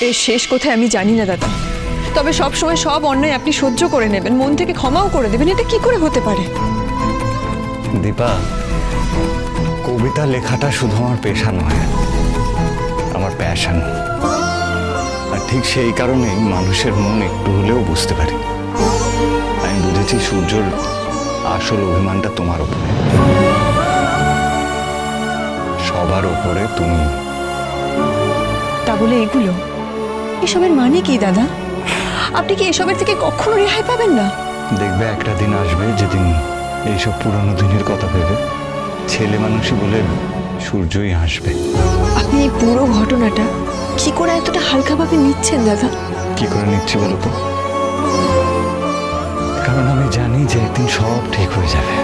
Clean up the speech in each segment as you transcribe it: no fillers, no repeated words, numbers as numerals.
এর শেষ কোথায় আমি জানি না দাদা, তবে সব সময় সব অন্যায় আপনি সহ্য করে নেবেন, মন থেকে ক্ষমাও করে দেবেন, এটা কি করে হতে পারে? দীপা, কবিতা লেখাটা শুধু আমার পেশা নয়, আমার প্যাশন। আর ঠিক সেই কারণেই মানুষের মন একটু হলেও বুঝতে পারি। আমি বুঝেছি সূর্যর আসল অভিমানটা তোমার উপরে, সবার উপরে তুমি। তা বলে এগুলো, এসবের মানে কি দাদা? আপনি কি এসবের থেকে কখনো রেহাই পাবেন না? দেখবে একটা দিন আসবে যেদিন এইসব পুরনো দিনের কথা ভেবে ছেলে মানুষই বলে সূর্যই হাসবে। আপনি এই পুরো ঘটনাটা কি করে এতটা হালকাভাবে নিচ্ছেন দাদা? কি করে নিচ্ছি বলো তো? কারণ আমি জানি যে একদিন সব ঠিক হয়ে যাবে,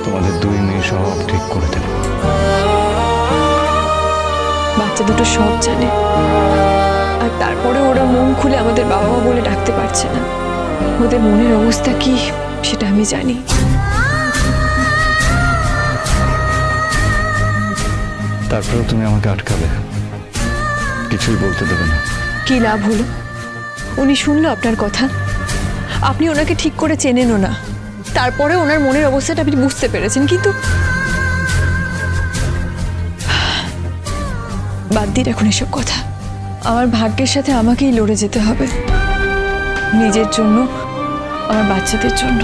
তোমাদের দুই মেয়ে সব ঠিক করে দেবে। বাচ্চা দুটো সব জানে, আর তারপরে ওরা মন খুলে আমাদের বাবা মা বলে ডাকতে পারছে না। ওদের মনের অবস্থা কি সেটা আমি জানি। তারপরেও তুমি আমাকে আটকাবে, কিছুই বলতে দেবে না। কি লাভ হলো? উনি শুনলো আপনার কথা, আপনি ওনাকে ঠিক করে চেনেনও না, তারপরে ওনার মনের অবস্থাটা আপনি বুঝতে পেরেছেন, কিন্তু বাদ দিন এখন এসব কথা। আমার ভাগ্যের সাথে আমাকেই লড়ে যেতে হবে, নিজের জন্য, আমার বাচ্চাদের জন্য।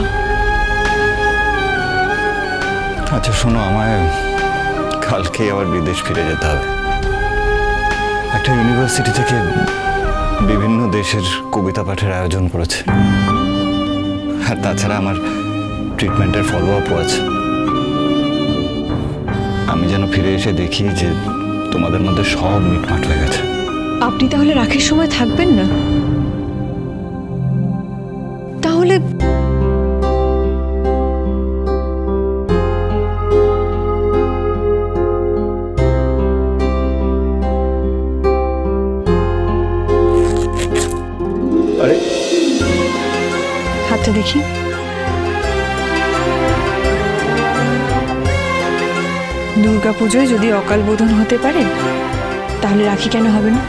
আচ্ছা শোনো, আমায় কালকে আবার বিদেশ ফিরে যেতে হবে। একটা ইউনিভার্সিটি থেকে বিভিন্ন দেশের কবিতা পাঠের আয়োজন করেছে, আর তাছাড়া আমার ট্রিটমেন্টের ফলো আপও আছে। আমি যেন ফিরে এসে দেখি যে তোমাদের মধ্যে সব মিটমাট হয়ে গেছে। আপনি তাহলে রাখির সময় থাকবেন না? তাহলে আরে হাতটা দেখি। দুর্গাপুজোয় যদি অকাল বোধন হতে পারে, তাহলে রাখি কেন হবে না?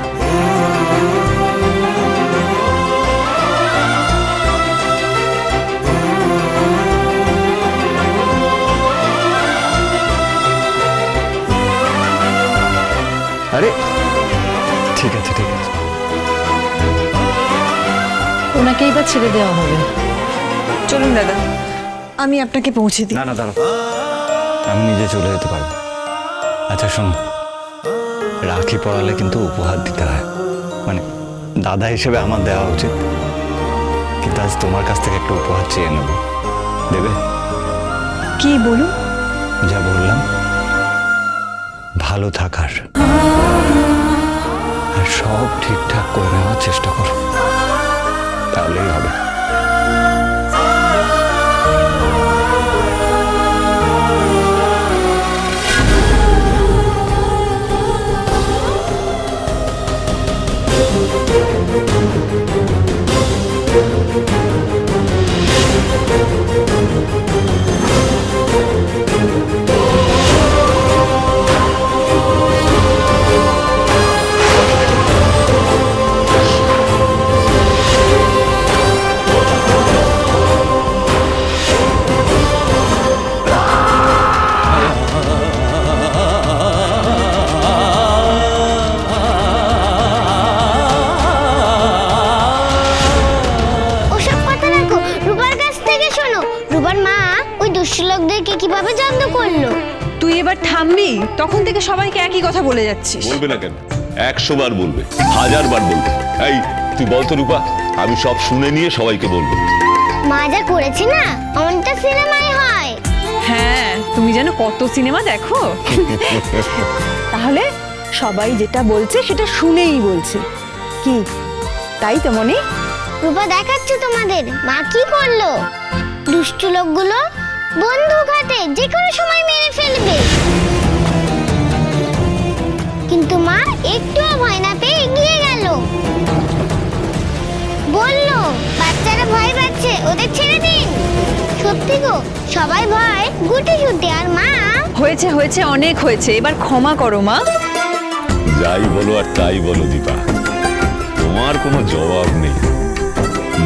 আরে ঠিক আছে ঠিক আছে। ওনাকে এবার ছেড়ে দেওয়া হবে। চলুন দাদা, আমি আপনাকে পৌঁছে দিই। না না দাঁড়াও, আমি নিজে চলে যেতে পারবো। আচ্ছা শোনো, রাখি পড়ালে কিন্তু উপহার দিতে হয়, মানে দাদা হিসেবে আমার দেওয়া উচিত, কিন্তু আজ তোমার কাছ থেকে একটা উপহার চেয়ে নেব, দেবে? কি বলুন? যা বললাম, ভালো থাকার আর সব ঠিকঠাক করে নেওয়ার চেষ্টা করো, তাহলেই হবে। লোকদেরকে কিভাবে জানতে করলো? তুই এবার থামবি? তখন থেকে সবাইকে একই কথা বলে যাচ্ছিস। বলবে না কেন? 100 বার বলবে, 1000 বার বলবে। এই তুই বল তো রূপা, আমি সব শুনে নিয়ে সবাইকে বলবো। মা যা করেছে না, অনেকটা সিনেমায় হয়। হ্যাঁ, তুমি যেন কত সিনেমা দেখো। তাহলে সবাই যেটা বলছে সেটা শুনেই বলছে, কি তাই তো মনি? রূপা দেখাচ্ছে তোমাদের মা কি করলো। দুষ্ট লোকগুলো বন্দুক হাতে যে কোনো সময় মেরে ফেলবে, কিন্তু মা একটুও ভয় না পেয়ে এগিয়ে গেল। বললো বাচ্চারা ভয় পাচ্ছে, ওদের ছেড়ে দিন। সত্যি গো, সবাই ভয় গুটি শুটি, আর মা। হয়েছে হয়েছে, অনেক হয়েছে, এবার ক্ষমা করো মা। যাই বলো আর তাই বলো দীপা, তোমার কোনো জবাব নেই।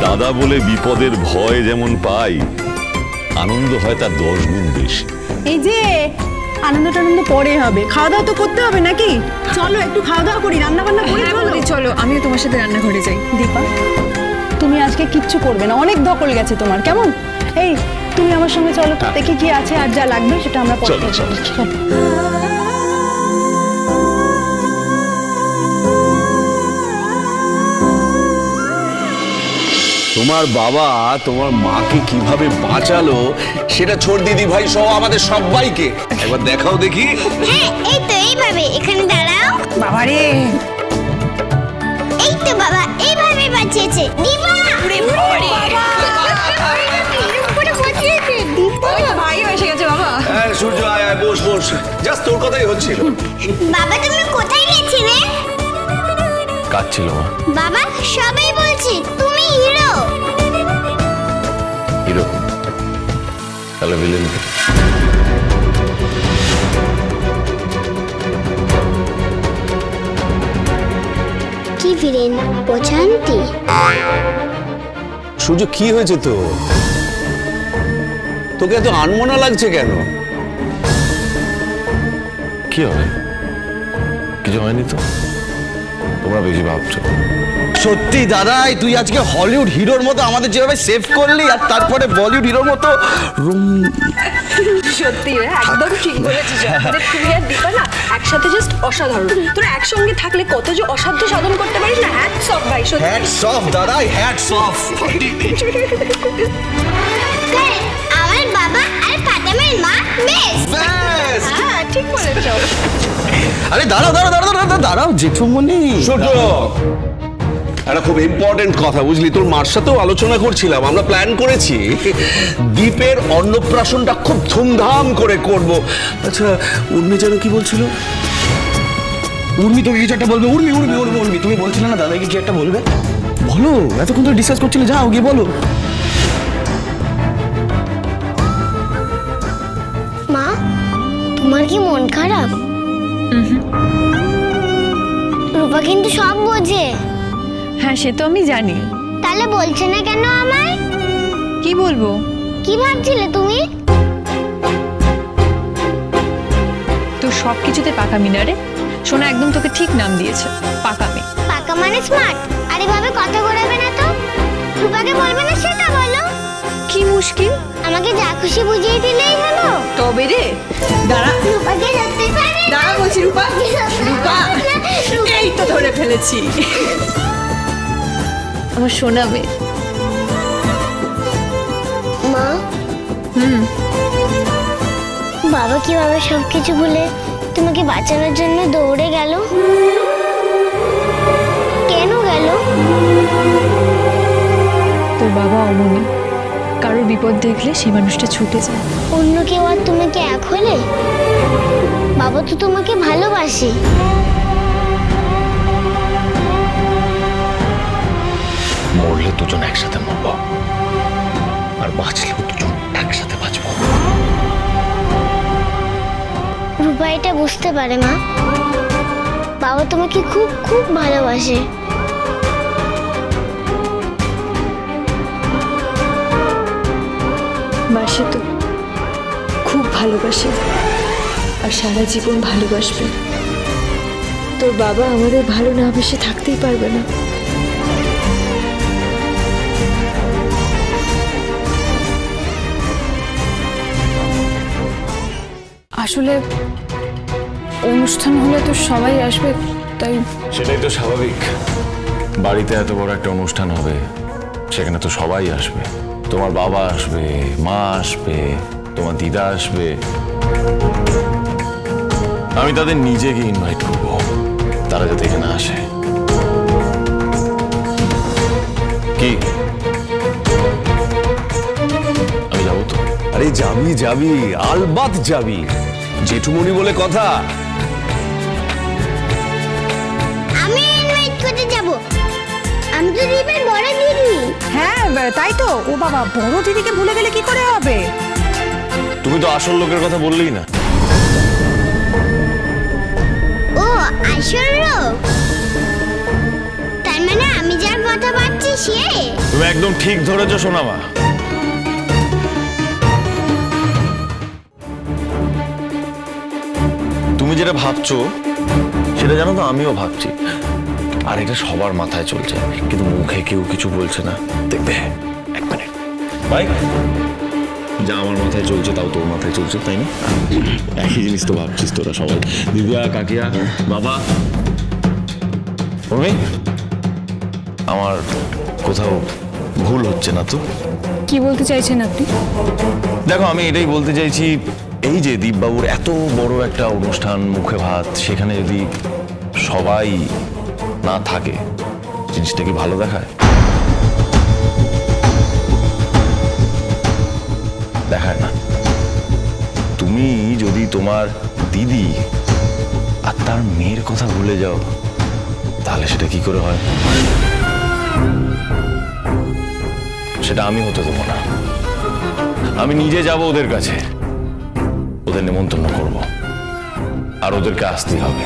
দাদা বলে বিপদের ভয় যেমন পাই, আনন্দ হয় তার 10 গুণ বেশি। এই যে আনন্দ টানন্দ পরে হবে, খাওয়া দাওয়া তো করতে হবে নাকি? চলো একটু খাওয়া দাওয়া করি, রান্না বান্না করি। হ্যাঁ বৌদি, চলো আমিও তোমার সাথে রান্নাঘরে যাই। দীপা, তুমি আজকে কিচ্ছু করবে না, অনেক ধকল গেছে তোমার, কেমন? এই তুমি আমার সঙ্গে চলো তো, দেখি কি আছে আর যা লাগবে সেটা আমরা পরে চলো, চলো, করবো। চলো। তোমার বাবা তোমার মাকে কিভাবে বাঁচালো সেটা ছোট দিদি ভাই সহ আমাদের সবাইকে একবার দেখাও দেখি। হ্যাঁ, এই তো এইভাবে, এখানে দাঁড়াও। বাবারে, এই তো বাবা, এইভাবে বাঁচিয়েছে দীপা। পুরো বাঁচিয়েছে দীপা। ভাইও এসে গেছে বাবা। হ্যাঁ সূর্য, আয় আয়, বস বস, জাস্ট তোর কথাই হচ্ছিল। বাবা তুমি কোথায় গেছিলে? কাজ ছিল মা। বাবা সবাই বলছে তুমি হিরো। হিরো? তাহলে ভিলেন কে? কি ভিলেন? প্রশান্তি? সূর্য কি হয়েছে তো? তোকে এত আনমনা লাগছে কেন? কি হবে? কিছু হয়নি তো, তোমরা বেশি ভাবছো। সত্যি দাদাই, তুই আজকে হলিউড হিরোর মতো আমাদের যেভাবে সেভ করলি, আর তারপরে বলিউড হিরোর মতো সত্যি রে, একদম ঠিক বলেছিস। আমাদের তুমি আর দীপা না একসাথে জাস্ট অসাধারণ। তোরা একসঙ্গে থাকলে কত যে অসাধ্য সাধন করতে পারিস না। হ্যাটস অফ ভাই, সত্যি। হ্যাটস অফ দাদাই, হ্যাটস অফ। আমার বাবা আর ফাতেমার মা বেস্ট। হ্যাঁ ঠিক বলেছ। আরে দাঁড়াও দাঁড়াও দাঁড়াও দাঁড়াও দাঁড়াও জেঠুমনি। সূর্য, একটা খুব ইম্পর্টেন্ট কথা বুঝলি, তোর মার সাথেও আলোচনা করছিলাম, আমরা প্ল্যান করেছি দ্বীপের অন্নপ্রাশনটা খুব ধুমধাম করে করব। আচ্ছা উর্মি যেন কি বলছিল? উর্মি তোকে কিছু একটা বলবে। উর্মি উর্মি উর্মি উর্মি তুমি বলছিলে না দাদাকে কি একটা বলবে? বলো, এতক্ষণ তো ডিসকাস করছিলে, যাও গিয়ে বলো। মা, তোমার কি মন খারাপ? রূপা কিন্তু সব বোঝে। হ্যাঁ সে তো আমি জানি। তাহলে বলছে না কেন আমায়? কি বলবো? কি ভাবছিলে তুমি? তো সব কিছুতে পাকামি না রে। সোনা একদম তোকে ঠিক নাম দিয়েছে, পাকামি। পাকা মানে স্মার্ট। আর এভাবে কথা ঘোরাবে না তো। রূপাকে বলবে না সেটা বলো। কি মুশকিল? আমাকে যা খুশি বুঝিয়ে দিলেই হলো। তবে রে, দাঁড়া রূপাকে ধরতে পারে না। দাঁড়া বলছি। রূপা, রূপা, এই তো ধরে ফেলেছি। আমার সোনা মেয়ে। মা, বাবা কিভাবে সবকিছু ভুলে তোমাকে বাঁচানোর জন্য দৌড়ে গেল? কেন গেল? তোর বাবা অমনি, কারোর বিপদ দেখলে সেই মানুষটা ছুটে যায়। অন্য কেউ আর তোমাকে এক হলে? বাবা তো তোমাকে ভালোবাসে। মরলে দুজন একসাথে মরবো, আর বাঁচলেও দুজন একসাথে বাঁচবো। রূপা এটা বুঝতে পারে মা। বাবা তোমাকে খুব খুব ভালোবাসে। বাসে তো, খুব ভালোবাসে, আর সারা জীবন ভালোবাসবে। তোর বাবা আমাদের ভালো না বেশে থাকতেই পারবে না। আসলে অনুষ্ঠান হলে তো সবাই আসবে, তাই সেটাই তো স্বাভাবিক। বাড়িতে এত বড় একটা অনুষ্ঠান হবে, সেখানে তো সবাই আসবে। তোমার বাবা আসবে, মা আসবে, তোমার দিদা আসবে। আমি তাদের নিজেকে ইনভাইট করব, তারা যাতে এখানে আসে। কি আমি যাবো তো? আরে যাবি যাবি, আলবাত যাবি, জেঠুমনি বলে কথা। আমি ইনভাইট করতে যাব। আমি তো দীপের বড় দিদি। হ্যাঁ তাই তো। ও বাবা, বড় দিদিকে ভুলে গেলে কি করে হবে? তুমি তো আসল লোকের কথা বললেই না। ও, ভীষণ রোগ। তার মানে আমি যার কথা ভাবছি সে। তুমি একদম ঠিক ধরেছো সোনামা। তুমি যেটা ভাবছো সেটা জানো তো আমিও ভাবছি, আর এটা সবার মাথায় চলছে, কিন্তু মুখে কেউ কিছু বলছে না। দেখবে, এক মিনিট ভাই, যা আমার মাথায় চলছে তাও তোর মাথায় চলছে, তাই না? একই জিনিস তো ভাবছিস তোরা সবাই, দিদিয়া, কাকিয়া, বাবা। তুমি আমার কোথাও ভুল হচ্ছে না তো? কি বলতে চাইছেন আপনি? দেখো, আমি এটাই বলতে চাইছি, এই যে দীপবাবুর এত বড় একটা অনুষ্ঠান, মুখে ভাত, সেখানে যদি সবাই না থাকে, জিনিসটা কি ভালো দেখায়? দেখায় না। তুমি যদি তোমার দিদি আর তার মেয়ের কথা ভুলে যাও, তাহলে সেটা কি করে হয়? সেটা আমি হতে দেবো না। আমি নিজে যাব ওদের কাছে, ওদের নেমন্তন্ন করব, আর ওদেরকে আসতে হবে।